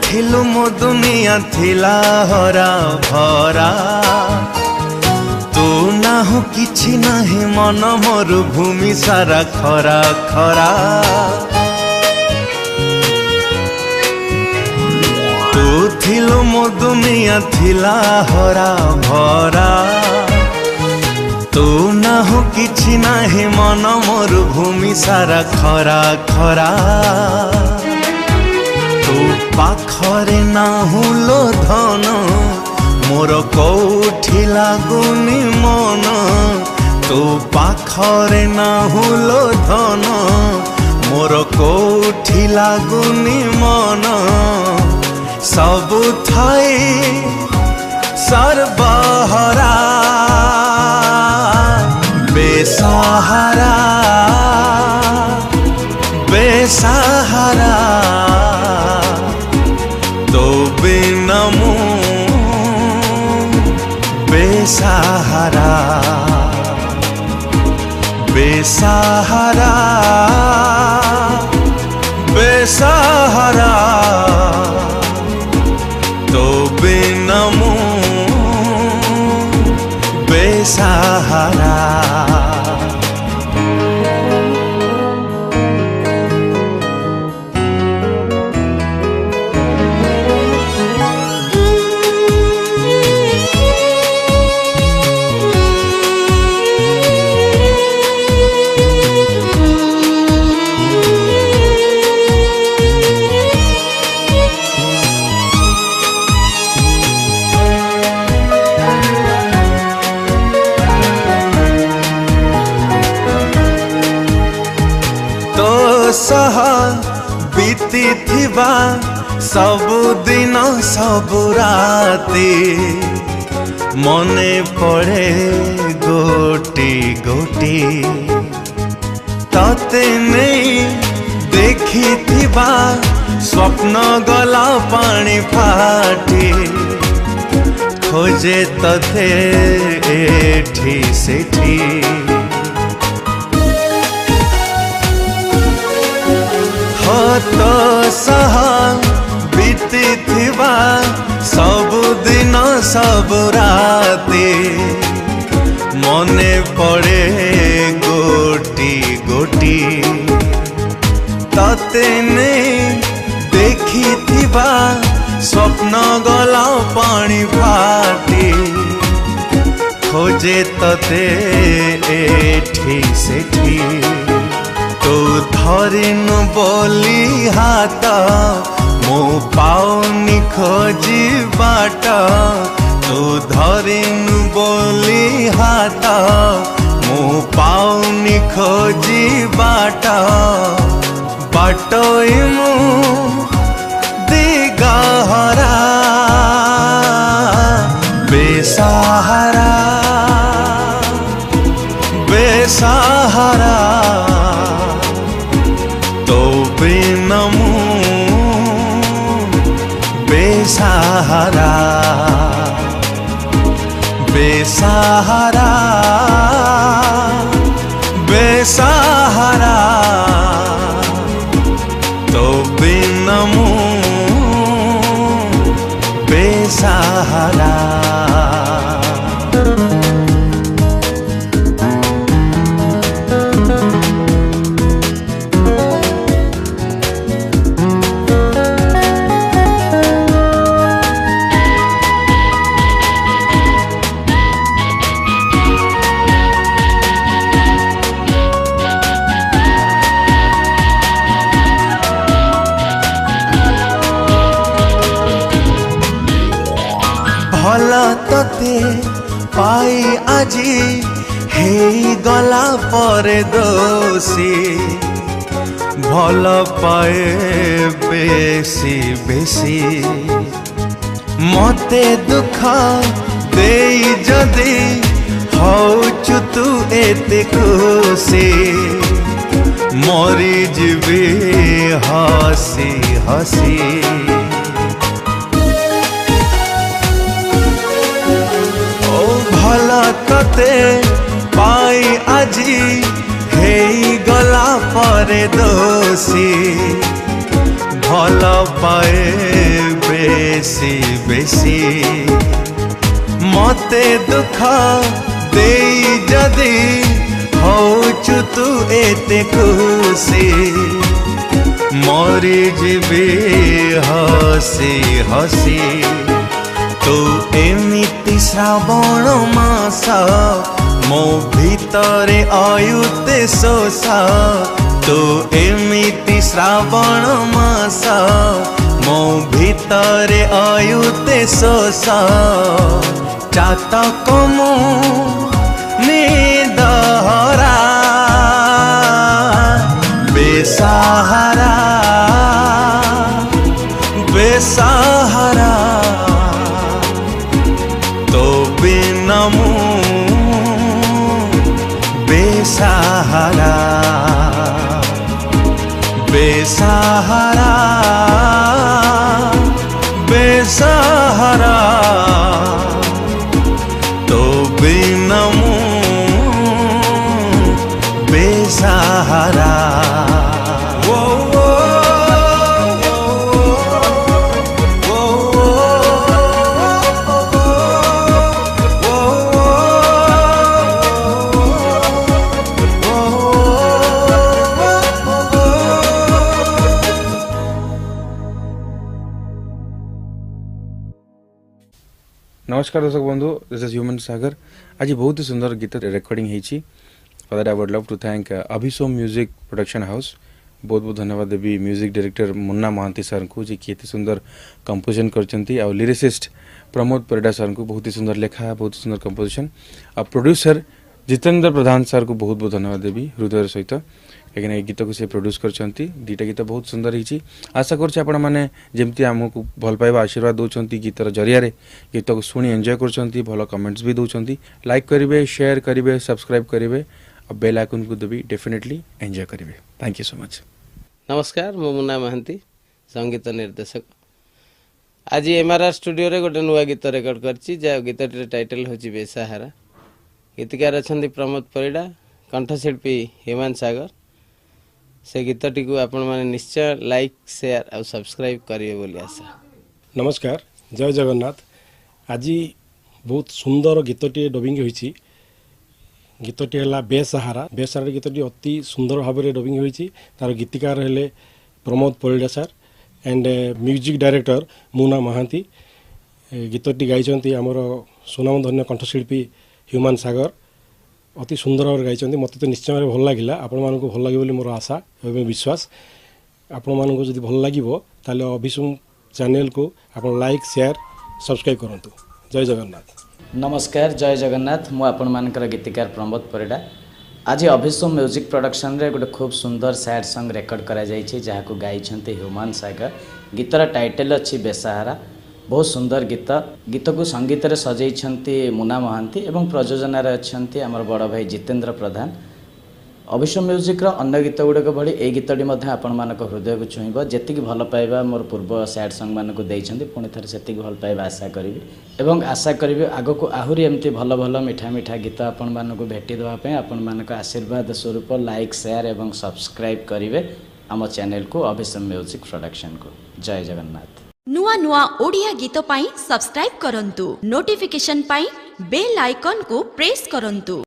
उठिलु मो दुनिया थिला हरा भरा तू ना हो किछि नाही मन मरु भूमि सारा खरा खरा तू थिलु मो दुनिया थिला हरा भरा तू ना हो किछि नाही मन मरु भूमि सारा खरा खरा तू पाखरे ना हुलो धन मोर कोठी लागुनी मन तू पाखरे ना हुलो धन मोर कोठी लागुनी मन सबु थाई सर्वहरा बेसहारा बेसहारा तो बिना मु बेसहारा बेसहारा बेसहारा तो बिना मु बेसहारा सह बीती थिबा सबु दिन सबु राती मने पड़े गोटी गोटी तते नहीं देखी थिबा स्वप्न गला पानी फाटी खोजे तथे एठी सेठी तो सह बीती थिबा सबु दिन सबु राती मने पड़े गोटी गोटी तते नहीं देखी थिबा स्वप्न गला पानी फाटी खोजे तते एठी सेठी तू धरिनु बोली हाथ मो पाउनी खोजी बाट तू धरिनु बोली हाथ मो पाउनी खोजी बाट बाटोई मु दिगहरा बेसहारा बेसहारा तो बिना मु बेसहारा बेसहारा बेसहारा तो बिना मु बेसहारा भल तते पाई आजी हे गला पर दोषी भल पाए बेसी बेसी मते दुख दे जदि हौचु तू एते खुशी मरी जीवी हसी हसी भल तते पाई आजी हे गला पर दोषी भल पाए बेसी बेसी मते दुख दे जदि होचु तू एते खुशी मरी जीवी हसी हसी तू एमिति श्रावण मास मो भितरे अयुते शोष तू एमिति श्रावण मास मो भितरे अयुते शोष चातक मु निदहरा बेसहारा बेसहारा तो बिना मु बेसहारा बेसहारा बेसहारा तो बिना मु बेसहारा नमस्कार दर्शक बंधु, दिस इज ह्यूमन सागर। आज बहुत ही सुंदर गीत रेकर्डिंग होती for that I would love to thank Abhisom music production house. बहुत बहुत धन्यवाद Devi music director Munna Mahanti sir को जी कि सुंदर कंपोजिशन करचंती और लिरिसिस्ट प्रमोद परिडा सर को बहुत ही सुंदर लेखा बहुत ही सुंदर कंपोजिशन और प्रोड्यूसर जितेंद्र प्रधान सर को बहुत बहुत धन्यवाद देवी हृदय सहित कहीं गीत को से प्रोड्यूस करचंती। दीटा गीत बहुत सुंदर होती। आशा करछि आपण माने जेमती हमको भल पाइबा आशीर्वाद दौरान गीतर जरिया गीत को शुणी एंजॉय करचंती, भल कमेंट्स भी दौरान। लाइक करेंगे, शेयर करेंगे, सब्सक्राइब करेंगे और बेल आइकन को देवी डेफिनेटली एंजॉय करेंगे। Thank you so much. नमस्कार, मो मुन्ना महांती संगीत निर्देशक। आज एमआरआर स्टूडियो रे गोटे नुआ गीत रेकर्ड करछि जा गीत टाइटल होछि बेसहारा। गीतकार अछंती प्रमोद परिडा, कंठशिल्पी हेमंत सागर। से गीतटी को आपण माने निश्चय लाइक शेयर और सब्सक्राइब करिवे बोली आशा। नमस्कार, जय जगन्नाथ। आज बहुत सुंदर गीतटी डबिंग होईछि। गीतटी है बेसहारा। बेसहारा गीतटी अति सुंदर भाव में डबिंग होईछि। तार गीतकार हेले Pramod Parida sir and music director Munna Mahanti. गीतटी गाइछंती आमर सुनामधन्य कंठशिल्पी ह्यूमन सागर। अति सुंदर भाव गाइछंती। मते तो निश्चय भाव भल लागिला। आपण मानको भल लागि बोली मोर आशा एवं विश्वास। आपण मानको जदि भल लागिवो ताले अभिसोम चैनल को आपण लाइक शेयर सब्सक्राइब करंतु। जय जगन्नाथ। नमस्कार, जय जगन्नाथ। मु आपण मानकर गीतकार प्रमोद परिडा। आज अभिसोम म्यूजिक प्रोडक्शन रे गोटे खूब सुंदर सैड सॉन्ग रेकर्ड करा जायछि जहा को गाइछंती ह्यूमन सागर। गीतर टाइटल अछि बेसहारा। बहुत सुंदर गीत। गीत को संगीत रे सजाइछंती मुन्ना महांती एवं प्रयोजन रे अछंती हमर बड़ भाई जितेंद्र प्रधान। अभिसोम म्यूजिक रो अन्य गीत गुड़िक भली ए गीतटी मध्य आपण मानक हृदय को छुईब। जेतिक भल पाइबा मोर पूर्व सैड सॉन्ग मानक देइछंती पुणी थरे सेतिक भल पाइबा आशा करिवि एवं आशा करिवि आगो को आहुरी एमती भल भल मिठा मिठा गीत आपण मानक भेटी देबा पय आपण मानक आशीर्वाद स्वरूप लाइक शेयर एवं सब्सक्राइब करिवे आम चैनल को अभिसोम म्यूजिक प्रोडक्शन को। जय जगन्नाथ। नुआ नुआ ओडिया गीत पाई सब्सक्राइब करंतु। नोटिफिकेशन पाई बेल आइकन को प्रेस करंतु।